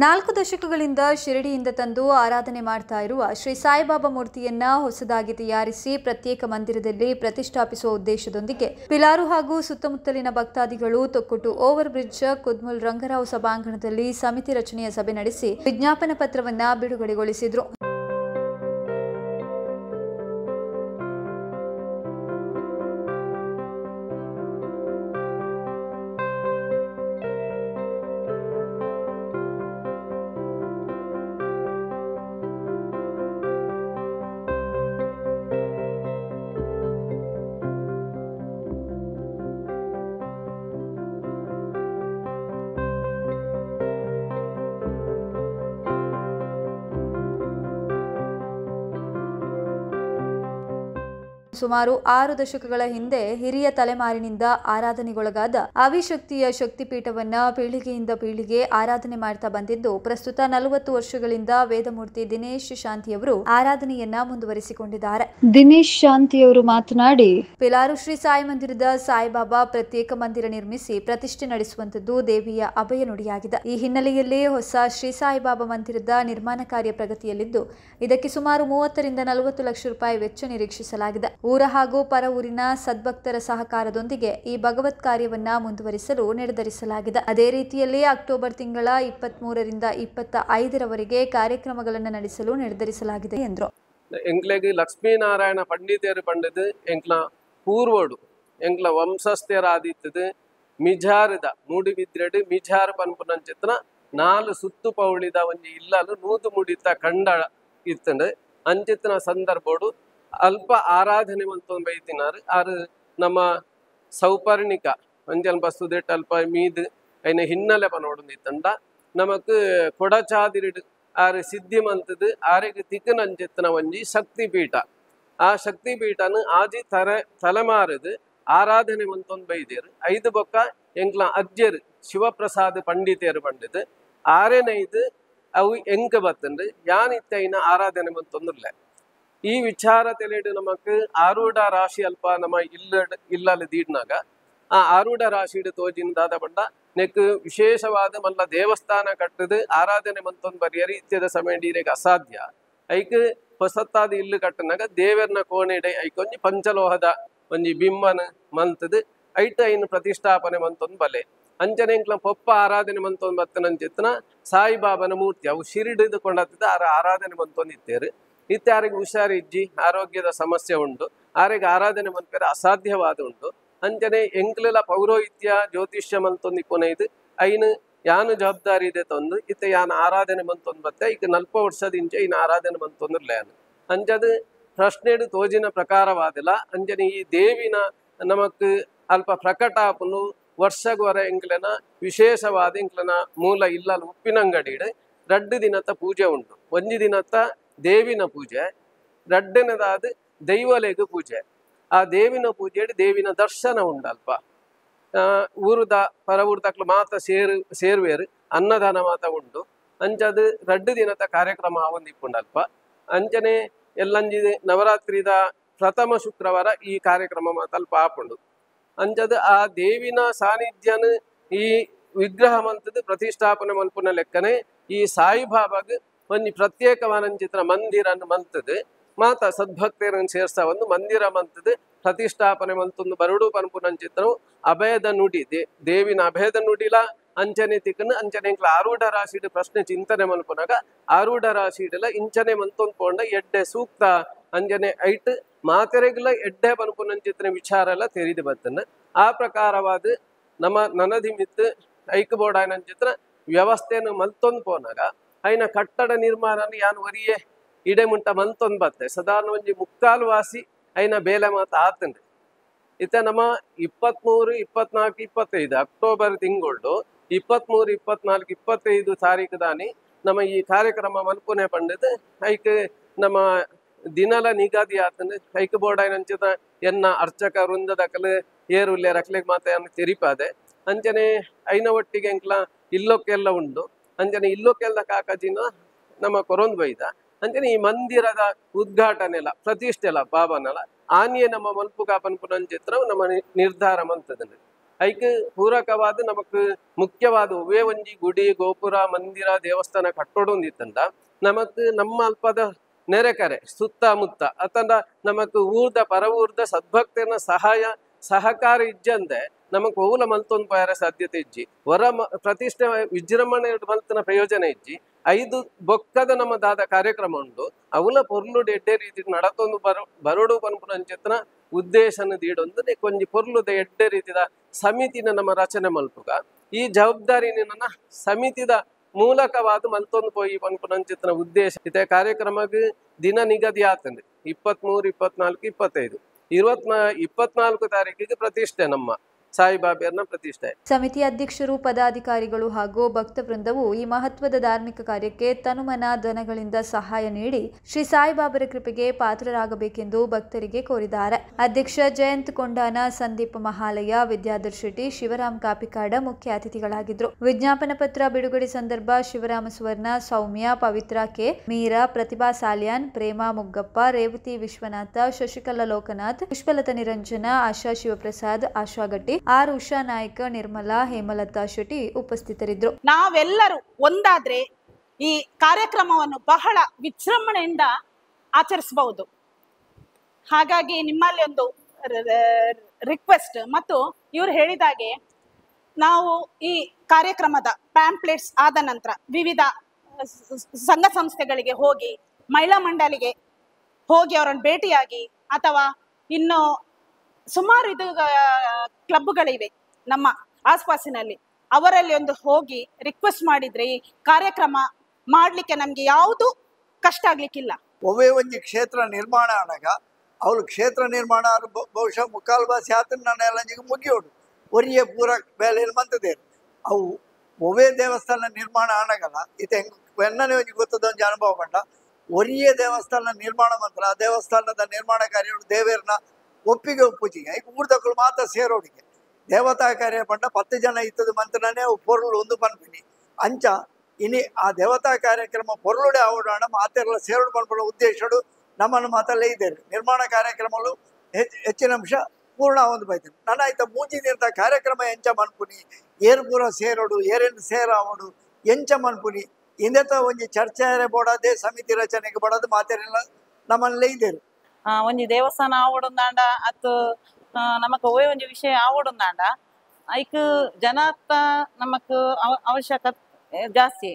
4 ದಶಕಗಳಿಂದ ಶಿರಡಿಯಿಂದ ತಂದು ಆರಾಧನೆ ಮಾಡ್ತಾ ಇರುವ ಶ್ರೀ ಸಾಯಿಬಾಬಾ ಮೂರ್ತಿಯನ್ನ ಹೊಸದಾಗಿ ತಯಾರಿಸಿ ಪ್ರತ್ಯೇಕ ಮಂದಿರದಲ್ಲಿ ಪ್ರತಿಷ್ಠಾಪಿಸುವ ಉದ್ದೇಶದೊಂದಿಗೆ ಪಿಲಾರು ಹಾಗೂ ಸುತ್ತಮುತ್ತಲಿನ ಭಕ್ತಾದಿಗಳು ತೊಕ್ಕೊಟ್ಟು ಓವರ್ ಬ್ರಿಡ್ಜ್ ಕುದ್ಮುಲ್ ರಂಗರಾವ್ ಸಭಾಂಗಣದಲ್ಲಿ ಸಮಿತಿ ರಚನೆಯ ಸಭೆ ನಡೆಸಿ ವಿಜ್ಞಾಪನ ಪತ್ರವನ್ನ ಬಿಡುಗಡೆಗೊಳಿಸಿದರು. ಸುಮಾರು 6 ದಶಕಗಳ ಹಿಂದೆ ಹಿರಿಯ ತಲೆಮಾರಿನಿಂದ ಆರಾಧನೆಗೊಳಗಾದ ಆವಿಶಕ್ತಿಯ ಶಕ್ತಿಪೀಠವನ್ನ ಪೀಳಿಗೆಯಿಂದ ಪೀಳಿಗೆ ಆರಾಧನೆ ಮಾಡ್ತಾ ಬಂದಿದ್ದು, ಪ್ರಸ್ತುತ 40 ವರ್ಷಗಳಿಂದ ವೇದಮೂರ್ತಿ ದಿನೇಶ್ ಶಾಂತಿಯವರು ಆರಾಧನೆಯನ್ನ ಮುಂದುವರಿಸಿಕೊಂಡಿದ್ದಾರೆ. ದಿನೇಶ್ ಶಾಂತಿಯವರು ಮಾತನಾಡಿ, ಪಿಲಾರು ಶ್ರೀ ಸಾಯಿ ಮಂದಿರದ ಸಾಯಿಬಾಬಾ ಪ್ರತ್ಯೇಕ ಮಂದಿರ ನಿರ್ಮಿಸಿ ಪ್ರತಿಷ್ಠೆ ನಡೆಸುವಂತದ್ದು ದೇವಿಯ ಅಭಯ ನುಡಿಯಾಗಿದೆ. ಈ ಹಿನ್ನೆಲೆಯಲ್ಲಿ ಹೊಸ ಶ್ರೀ ಸಾಯಿಬಾಬಾ ಮಂದಿರದ ನಿರ್ಮಾಣ ಕಾರ್ಯ ಪ್ರಗತಿಯಲ್ಲಿದ್ದು, ಇದಕ್ಕೆ ಸುಮಾರು 30 ರಿಂದ 40 ಲಕ್ಷ ರೂಪಾಯಿ ವೆಚ್ಚ ನಿರೀಕ್ಷಿಸಲಾಗಿದೆ. ಊರ ಹಾಗೂ ಪರ ಊರಿನ ಸದ್ಭಕ್ತರ ಸಹಕಾರದೊಂದಿಗೆ ಈ ಭಗವತ್ ಕಾರ್ಯವನ್ನ ಮುಂದುವರಿಸಲು ನಿರ್ಧರಿಸಲಾಗಿದೆ. ಅದೇ ರೀತಿಯಲ್ಲಿ ಅಕ್ಟೋಬರ್ ತಿಂಗಳ 23 ರಿಂದ 25ರವರೆಗೆ ಕಾರ್ಯಕ್ರಮಗಳನ್ನು ನಡೆಸಲು ನಿರ್ಧರಿಸಲಾಗಿದೆ ಎಂದರು. ಎಂಗ್ಲೆಗೆ ಲಕ್ಷ್ಮೀನಾರಾಯಣ ಪಂಡಿತರು ಪಂಡದು ಎಂಕ್ಲ ಪೂರ್ವಡು ಎಂಕ್ಲ ವಂಶಸ್ಥರಾದಿತ್ತದು ಮಿಜಾರದ ಮೂಡಿಬಿದ್ರೆಡು ಮಿಜಾರ್ ಪನ್ಪುನಂಚಿತ್ರ 4 ಸುತ್ತು ಪೌಳಿದ ಒಂಜಿ ಇಲ್ಲಲು ನೂದು ಮುಡಿತ ಕಂಡ ಇತ್ತಂಡು ಅಂಚಿತ್ತಿನ ಸಂದರ್ಭಡು ಅಲ್ಪ ಆರಾಧನೆ ಮಂತೊಂದು ಬೈತಿನಾರು ಆರು ನಮ್ಮ ಸೌಪರ್ಣಿಕ ಅಂಜಲ್ ಬಸ್ತುದೆಟ್ ಅಲ್ಪ ಮೀದು ಐನ ಹಿನ್ನೆಲೆ ಪನೋಡುಂದಿತ್ತಂಡ ನಮಕ್ ಕೊಡಚಾದಿರಿಡು ಆರು ಸಿದ್ಧಿ ಮಂತದು ಆರೆಗೆ ತಿಕ್ಕನ ಅಂಚಿತ್ತಿನ ಒಂಜಿ ಶಕ್ತಿಪೀಠ. ಆ ಶಕ್ತಿಪೀಠನು ಆಜಿ ತಲೆಮಾರದು ಆರಾಧನೆ ಮಂತೊಂದು ಬೈದೇರು 5 ಬೊಕ್ಕ ಎಂಕ್ಲ ಅಜ್ಜರು ಶಿವಪ್ರಸಾದ್ ಪಂಡಿತರು ಪಂಡಿತು 6ನೇದು ಅವು ಎಂಕ ಬತ್ತಂಡು ಯಾನಿತ್ತೈನ ಆರಾಧನೆ ಮಂತೊಂದುರ್ಲೆ. ಈ ವಿಚಾರ ತಿಳಿದು ನಮಕ್ ಆರೂಢ ರಾಶಿ ಅಲ್ಪ ನಮ್ಮ ಇಲ್ಲಲ್ಲಿ ದೀಡ್ನಾಗ ಆ ಆರೂಢ ರಾಶಿ ತೋಜಿಂದಾದ ಬಂಡ ನೆಕ್ ವಿಶೇಷವಾದ ಮಲ್ಲ ದೇವಸ್ಥಾನ ಕಟ್ಟದು ಆರಾಧನೆ ಮಂತೊಂದು ಬರಿಯರಿ ಇತ್ಯದ ಸಮಯಕ್ಕೆ ಅಸಾಧ್ಯ. ಐಕ್ ಹೊಸತ್ತಾದ ಇಲ್ಲು ಕಟ್ಟನಾಗ ದೇವರನ ಕೋಣೆಡೆ ಐಕ್ ಒಂಜಿ ಪಂಚಲೋಹದ ಒಂಜಿ ಬಿಂಬನ ಮಂತದು ಐಟ್ ಐನು ಪ್ರತಿಷ್ಠಾಪನೆ ಮಂತೊಂದು ಬಲೆ ಅಂಚನೆ ಇಂಕ್ಲ ಪೊಪ್ಪ ಆರಾಧನೆ ಮಂತೊಂದು ಬತ್ತನಂಚಿತ್ತನ ಸಾಯಿಬಾಬನ ಮೂರ್ತಿ ಅವು ಶಿರಿಡಿದು ಕೊಂಡತ್ತಿದ್ದ ಆರಾಧನೆ ಮಂತೊಂದು ಇತ್ತೇರು. ಇತ್ಯಾರಿಗೆ ಹುಷಾರಿಜ್ಜಿ ಆರೋಗ್ಯದ ಸಮಸ್ಯೆ ಉಂಟು ಆರೆಗೆ ಆರಾಧನೆ ಮಂತ್ಪೇರೆ ಅಸಾಧ್ಯವಾದ ಉಂಟು ಅಂಚನೆ ಎಂಕ್ಲೆಲ ಪೌರೋಹಿತ್ಯ ಜ್ಯೋತಿಷ್ಯ ಮಂತೊಂದು ಕೊನೆದು ಐನು ಯಾನು ಜವಾಬ್ದಾರಿ ಇದೆ ತಂದು ಇತ್ತ ಯಾನು ಆರಾಧನೆ ಮಂತೊಂದು ಬತ್ತೆ ಈಗ 40 ವರ್ಷದಿಂಚ ಇನ್ನು ಆರಾಧನೆ ಮಂತೊಂದುರ್ಲೇನು ಅಂಚದು ಪ್ರಶ್ನೆಡು ತೋಜಿನ ಪ್ರಕಾರವಾದಿಲ್ಲ. ಅಂಚನೆ ಈ ದೇವಿನ ನಮಕ್ ಅಲ್ಪ ಪ್ರಕಟಾಪನು ವರ್ಷಗೊರ ಎಂಕ್ಲೆನ ವಿಶೇಷವಾದ ಎಂಕ್ಲೆನ ಮೂಲ ಇಲ್ಲಲು ಉಪ್ಪಿನಂಗಡಿಡು 2 ದಿನದ ಪೂಜೆ ಉಂಟು. 1 ದಿನದ ದೇವಿನ ಪೂಜೆ 2ನೇದಾದ ದೈವಲೆಗು ಪೂಜೆ. ಆ ದೇವಿನ ಪೂಜೆ ದೇವಿನ ದರ್ಶನ ಉಂಡಲ್ಪ ಊರುದ ಪರ ಊರ್ದಕ್ಲು ಮಾತ ಸೇರುವೇರು ಅನ್ನದಾನ ಮಾತ ಉಂಟು ಅಂಚದು 2 ದಿನದ ಕಾರ್ಯಕ್ರಮ ಆವೊಂದಿಪ್ಪುಂಡಲ್ಪ. ಅಂಚನೆ ಎಲ್ಲಂಜಿ ನವರಾತ್ರಿದ ಪ್ರಥಮ ಶುಕ್ರವಾರ ಈ ಕಾರ್ಯಕ್ರಮ ಮಾತಲ್ಪ ಆಪುಂಡು. ಅಂಚದು ಆ ದೇವಿನ ಸಾನ್ನಿಧ್ಯನ ಈ ವಿಗ್ರಹ ಮಂತದ್ದು ಪ್ರತಿಷ್ಠಾಪನೆ ಮಲ್ಪುನ ಲೆಕ್ಕನೆ ಈ ಸಾಯಿಬಾಬಾಗ ಒಂಜಿ ಪ್ರತ್ಯೇಕವಾದಂಚಿತ್ರ ಮಂದಿರನ್ನು ಮಂತದು ಮಾತ ಸದ್ಭಕ್ತರನ್ನು ಸೇರ್ಸ ಒಂದು ಮಂದಿರ ಮಂತದು ಪ್ರತಿಷ್ಠಾಪನೆ ಮಂತೊಂದು ಬರಡು ಪನ್ಪುನಂಚಿತ್ರವು ಅಭಯದ ನುಡಿ ದೇವಿನ ಅಭಯದ ನುಡಿಲ ಅಂಚನೆ ತಿಕ್ಕನು ಅಂಚನೆ ಇಂಕ್ಲ ಆರೂಢ ರಾಶಿಡು ಪ್ರಶ್ನೆ ಚಿಂತನೆ ಮಲ್ಪುನಾಗ ಆರೂಢ ರಾಶಿಡಲ ಇಂಚನೆ ಮಂತೊಂದು ಪೋಂಡ ಎಡ್ಡೆ ಸೂಕ್ತ ಅಂಜನೆ ಐಟ್ ಮಾತೆರೆಗ್ಲ ಎಡ್ಡೆ ಪನ್ಪುನಂಚಿತ್ರ ವಿಚಾರ ಎಲ್ಲ ತೆರಿದು ಬರ್ತನ. ಆ ಪ್ರಕಾರವಾದ ನಮ್ಮ ನನದಿ ಮಿತ್ ಐಕ್ ಬೋಡಾಯನಂಚಿತ್ರ ವ್ಯವಸ್ಥೆಯನ್ನು ಮಲ್ತೊಂದು ಪೋನಾಗ ಐನ ಕಟ್ಟಡ ನಿರ್ಮಾಣ ಯಾನು ಒರಿಯೇ ಇಡೆ ಮುಂಟ ಮಂತೊಂದು ಬತ್ತೆ ಸಾಧಾರಣ ಒಂಜಿ 3/4 ವಾಸಿ ಐನ ಬೇಲೆ ಮಾತ ಆತಂಡ್ರಿ. ಇತ್ತ ನಮ್ಮ 23, 24, 25 ಅಕ್ಟೋಬರ್ ತಿಂಗಳು 23, 24, 25 ತಾರೀಕು ದಾನಿ ನಮ್ಮ ಈ ಕಾರ್ಯಕ್ರಮ ಮಲ್ಪುನೆ ಪಂಡಿತು ಐಕ್ ನಮ್ಮ ದಿನಲ ನಿಗದಿ ಆತಂಡು ಐಕ್ ಬೋಡಾಯನಂಚಿತ ಎನ್ನ ಅರ್ಚಕ ವೃಂದದಕಲು ಏರುಲ್ಲೆ ರಕ್ಲೆಗ್ ಮಾತ ಅನ್ನು ತೆರಿಪಾದೆ ಅಂಚನೆ ಐನ ಒಟ್ಟಿಗೆ ಎಂಕ್ಲ ಇಲ್ಲೊಕ್ಕೆಲ್ಲ ಉಂಡು. ಅಂಚನೆ ಇಲ್ಲೊಕ್ಕೆಲ್ಲ ಕಾಕಜಿನ ನಮ್ಮ ಕೊರೊಂದು ಬೈದ ಅಂಚನೆ ಈ ಮಂದಿರದ ಉದ್ಘಾಟನೆಲ ಪ್ರತಿಷ್ಠೆಲ ಬಾಬನಲ ಆನಿಯೇ ನಮ್ಮ ಮಲ್ಪುಗ ಪನ್ಪುನಂಚಿತ್ರ ನಮ್ಮ ನಿರ್ಧಾರ ಮಂತದನು. ಐಕ್ ಪೂರಕವಾದ ನಮಕ್ ಮುಖ್ಯವಾದ ಒವೇ ಒಂಜಿ ಗುಡಿ ಗೋಪುರ ಮಂದಿರ ದೇವಸ್ಥಾನ ಕಟ್ಟೋಡೊಂದಿತ್ತಂಡ ನಮಕ್ ನಮ್ಮ ಅಲ್ಪದ ನೆರೆಕರೆ ಸುತ್ತಮುತ್ತ ಅತಂಡ ನಮಕ್ ಊರ್ದ ಪರ ಊರ್ದ ಸದ್ಭಕ್ತನ ಸಹಕಾರ ಇಜ್ಜಂದೆ ನಮಕ್ ಓಲ ಮಲ್ತೊಂದು ಪಾಯರ ಸಾಧ್ಯತೆ ಇಜ್ಜಿ ಪ್ರತಿಷ್ಠೆ ವಿಜೃಂಭಣೆ ಮಲ್ತನ ಪ್ರಯೋಜನ ಇಜ್ಜಿ 5 ಬೊಕ್ಕದ ನಮ್ಮ ದಾದ ಕಾರ್ಯಕ್ರಮ ಉಂಡು ಅವಲ ಪೊರ್ಲುಡು ಎಡ್ಡೆ ರೀತಿ ನಡತೊಂದು ಬರೋಡು ಪನ್ಪುನಂಚೆತ್ತನ ಉದ್ದೇಶನ ದೀಡೊಂದು ಕೊಂಜಿ ಪೊರ್ಲುದ ಎಡ್ಡೆ ರೀತಿದ ಸಮಿತಿನ ನಮ್ಮ ರಚನೆ ಮಲ್ಪುಗ ಈ ಜವಾಬ್ದಾರಿನ ನನ್ನ ಸಮಿತಿದ ಮೂಲಕವಾದ ಮಲ್ತೊಂದು ಪೋಯಿ ಪನ್ಪುನಂಚೆತ್ತನ ಉದ್ದೇಶ ಇತ್ತೆ ಕಾರ್ಯಕ್ರಮಕ್ಕೆ ದಿನ ನಿಗದಿ ಆತಂದೆ 23, 24, 25 24 ತಾರೀಕಿಗೆ ಪ್ರತಿಷ್ಠೆ ನಮ್ಮ ಸಾಯಿಬಾಬಾರನ ಪ್ರತಿಷ್ಠೆ. ಸಮಿತಿ ಅಧ್ಯಕ್ಷರು ಪದಾಧಿಕಾರಿಗಳು ಹಾಗೂ ಭಕ್ತ ವೃಂದವು ಈ ಮಹತ್ವದ ಧಾರ್ಮಿಕ ಕಾರ್ಯಕ್ಕೆ ತನುಮನ ಧನಗಳಿಂದ ಸಹಾಯ ನೀಡಿ ಶ್ರೀ ಸಾಯಿಬಾಬರ ಕೃಪೆಗೆ ಪಾತ್ರರಾಗಬೇಕೆಂದು ಭಕ್ತರಿಗೆ ಕೋರಿದ್ದಾರೆ. ಅಧ್ಯಕ್ಷ ಜಯಂತ್ ಕೊಂಡಾನ, ಸಂದೀಪ್ ಮಹಾಲಯ, ವಿದ್ಯಾಧರ್ ಶೆಟ್ಟಿ, ಶಿವರಾಮ್ ಕಾಪಿಕಾಡ ಮುಖ್ಯ ಅತಿಥಿಗಳಾಗಿದ್ದರು. ವಿಜ್ಞಾಪನ ಪತ್ರ ಬಿಡುಗಡೆ ಸಂದರ್ಭ ಶಿವರಾಮ ಸುವರ್ಣ, ಸೌಮ್ಯ, ಪವಿತ್ರ ಕೆ, ಮೀರಾ, ಪ್ರತಿಭಾ ಸಾಲ್ಯಾನ್, ಪ್ರೇಮ ಮುಗ್ಗಪ್ಪ, ರೇವತಿ ವಿಶ್ವನಾಥ, ಶಶಿಕಲಾ ಲೋಕನಾಥ್, ಪುಷ್ಪಲತಾ ನಿರಂಜನ, ಆಶಾ ಶಿವಪ್ರಸಾದ್, ಆಶಾ ಗಟ್ಟಿ, ಆರ್ ಉಷಾ ನಾಯ್ಕ, ನಿರ್ಮಲಾ, ಹೇಮಲತಾ ಶೆಟ್ಟಿ ಉಪಸ್ಥಿತರಿದ್ದರು. ನಾವೆಲ್ಲರೂ ಒಂದಾದ್ರೆ ಈ ಕಾರ್ಯಕ್ರಮವನ್ನು ಬಹಳ ವಿಜೃಂಭಣೆಯಿಂದ ಆಚರಿಸಬಹುದು. ಹಾಗಾಗಿ ನಿಮ್ಮಲ್ಲಿ ಒಂದು ರಿಕ್ವೆಸ್ಟ್, ಮತ್ತು ಇವರು ಹೇಳಿದಾಗೆ ನಾವು ಈ ಕಾರ್ಯಕ್ರಮದ ಪ್ಯಾಂಪ್ಲೆಟ್ಸ್ ಆದ ನಂತರ ವಿವಿಧ ಸಂಘ ಸಂಸ್ಥೆಗಳಿಗೆ ಹೋಗಿ, ಮಹಿಳಾ ಮಂಡಳಿಗೆ ಹೋಗಿ ಅವರನ್ನು ಭೇಟಿಯಾಗಿ, ಅಥವಾ ಇನ್ನು ಸುಮಾರು ಕ್ಲಬ್ಗಳಿವೆ ನಮ್ಮ ಆಸ್ಪಾಸಿನಲ್ಲಿ, ಅವರಲ್ಲಿ ಒಂದು ಹೋಗಿ ರಿಕ್ವೆಸ್ಟ್ ಮಾಡಿದ್ರೆ ಈ ಕಾರ್ಯಕ್ರಮ ಮಾಡ್ಲಿಕ್ಕೆ ನಮ್ಗೆ ಯಾವುದು ಕಷ್ಟ ಆಗ್ಲಿಕ್ಕಿಲ್ಲ. ಒವೇ ಒಂಜಿ ಕ್ಷೇತ್ರ ನಿರ್ಮಾಣ ಆನಾಗ ಅವಳು ಕ್ಷೇತ್ರ ನಿರ್ಮಾಣ ಬಹುಶಃ ಮುಕ್ಕಾಲು ಬಾಸಿ ಆತನ ನಾನೆಲ್ಲ ಮುಗಿಯೋಡು ಒರಿಯ ಪೂರ ಬೇಲೆಯಲ್ಲಿ ಮಂತದೇರು ಅವು ಒವೇ ದೇವಸ್ಥಾನ ನಿರ್ಮಾಣ ಆನಾಗಲ್ಲ ಇದು ಹೆಂಗೆ ಒಂಜಿ ಗೊತ್ತದ ಒಂಜಿ ಅನುಭವ ಪಂಡ ಒರಿಯೇ ದೇವಸ್ಥಾನ ನಿರ್ಮಾಣ ಮಂತ್ರ ಆ ದೇವಸ್ಥಾನದ ನಿರ್ಮಾಣ ಕಾರ್ಯ ದೇವೇರ್ನ ಒಪ್ಪಿಗೆ ಒಪ್ಪುಜಿಗೆ ಈಗ ಊರ್ದಕ್ಕಳು ಮಾತ್ರ ಸೇರೋಡಿಗೆ ದೇವತಾ ಕಾರ್ಯ ಪಂಡ 10 ಜನ ಇತ್ತದ ಮಂತ್ರನೇ ಪೊರ್ಲು ಒಂದು ಪನ್ಪಿನಿ ಅಂಚ ಇನಿ ಆ ದೇವತಾ ಕಾರ್ಯಕ್ರಮ ಪೊರ್ಲುಡೆ ಆವಡಾಣ ಮಾತೆಲ್ಲ ಸೇರೋಡು ಪನ್ಪಡ ಉದ್ದೇಶಡು ನಮ್ಮನ್ನು ಮಾತಲ್ಲೇ ಇದ್ದೇವೆ. ನಿರ್ಮಾಣ ಕಾರ್ಯಕ್ರಮಗಳು ಹೆಚ್ಚಿನ ಅಂಶ ಪೂರ್ಣ ಒಂದು ಬೈತಾರೆ ನನ್ನ ಆಯ್ತ ಮೂಜಿನಿಂದ ಕಾರ್ಯಕ್ರಮ ಎಂಚ ಮನ್ಪುನಿ ಏರು ಪೂರ ಸೇರೋಡು ಏರೇನು ಸೇರಾವಡು ಎಂಚ ಮನ್ಪುನಿ ಇಂದೆತ ಒಂಜಿ ಚರ್ಚೆ ಬೋಡಾದೆ ಸಮಿತಿ ರಚನೆಗೆ ಬೋಡೋದು ಮಾತೆಲ್ಲ ನಮ್ಮಲ್ಲೇ ಇದ್ದೇವೆ. ಒಂಜಿ ದೇವಸ್ಥಾನ ಆವೊಡುಂದಾಂಡ ಅತ್ತು ನಮಕ್ ಒವ್ವೇ ಒಂಜಿ ವಿಷಯ ಆವೊಡುಂದಾಂಡ ಐಕ್ ಜನತ ನಮಕ್ ಅವಶ್ಯಕತೆ ಜಾಸ್ತಿ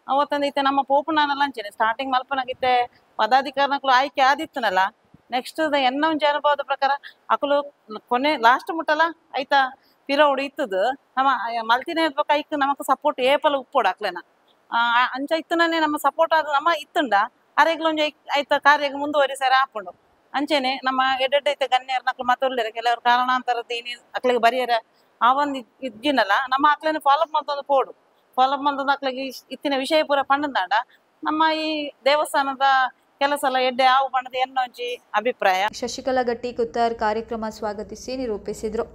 ಅವತ್ತಂದ ಇತ್ತೆ ನಮ್ಮ ಪೋಪುನಾನಲ್ಲ ಅಂಚೆನೆ ಸ್ಟಾರ್ಟಿಂಗ್ ಮಲ್ಪನಾಗಿತ್ತೆ ಪದಾಧಿಕಾರಿನಕ್ಲು ಆಯ್ಕೆ ಆದಿತ್ತನಲ್ಲ ನೆಕ್ಸ್ಟ್ ಎನ್ನ ಒಂಜಿ ಅನುಭವದ ಪ್ರಕಾರ ಅಕುಲು ಕೊನೆ ಲಾಸ್ಟ್ ಮುಟ್ಟಲ್ಲ ಐತ ಪಿರೋಡು ಇತ್ತದು ನಮ್ಮ ಮಲ್ತಿನ ಹೇಳ್ಬೇಕು ಐಕ್ ನಮಕ್ ಸಪೋರ್ಟ್ ಏಪಲ ಉಪ್ಪೋಡು ಅಕ್ಲೆನ ಅಂಚ ಇತ್ತನೇ ನಮ್ಮ ಸಪೋರ್ಟ್ ಆದ ನಮ್ಮ ಇತ್ತುಂಡ ಅರೆಗ್ಲೊಂಜಿ ಐತ ಕಾರ್ಯ ಮುಂದುವರಿಸಾರ ಹಾಕೊಂಡು ಅಂಚೆನೆ ನಮ್ಮ ಎಡ್ಡೆಡ್ಡೈತೆ ಗಣ್ಯರ್ ನಕ್ಲು ಮತ್ತೊಲ್ಲೆರ ಕೆಲವರು ಕಾರಣಾಂತರದ್ದು ಅಕ್ಲಿಗೆ ಬರಿಯರ ಆ ಒಂದು ಇದ್ದಿನಲ್ಲ ನಮ್ಮ ಅಕ್ಲೇನೆ ಫಾಲೋಅಪ್ ಮಾಡ್ತಂದು ಪೋಡು ಫಾಲೋಅಪ್ ಮಾಡ್ತಂದು ಅಕ್ಲಿಗೆ ಇತ್ತಿನ ವಿಷಯ ಪೂರ ಪಂಡದಾಂಡ ನಮ್ಮ ಈ ದೇವಸ್ಥಾನದ ಕೆಲಸ ಎಲ್ಲ ಎಡ್ಡೆ ಆವು ಪಂಡದ ಎನ್ನೊಂಜಿ ಅಭಿಪ್ರಾಯ. ಶಶಿಕಲಾ ಗಟ್ಟಿ ಕುತ್ತಾರ್ ಕಾರ್ಯಕ್ರಮ ಸ್ವಾಗತಿಸಿ ನಿರೂಪಿಸಿದ್ರು.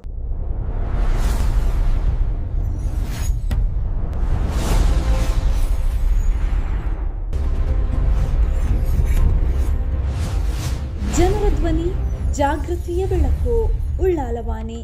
ಜನರ ಧ್ವನಿ, ಜಾಗೃತಿಯ ಬೆಳಕು, ಉಳ್ಳಾಲವಾಣಿ.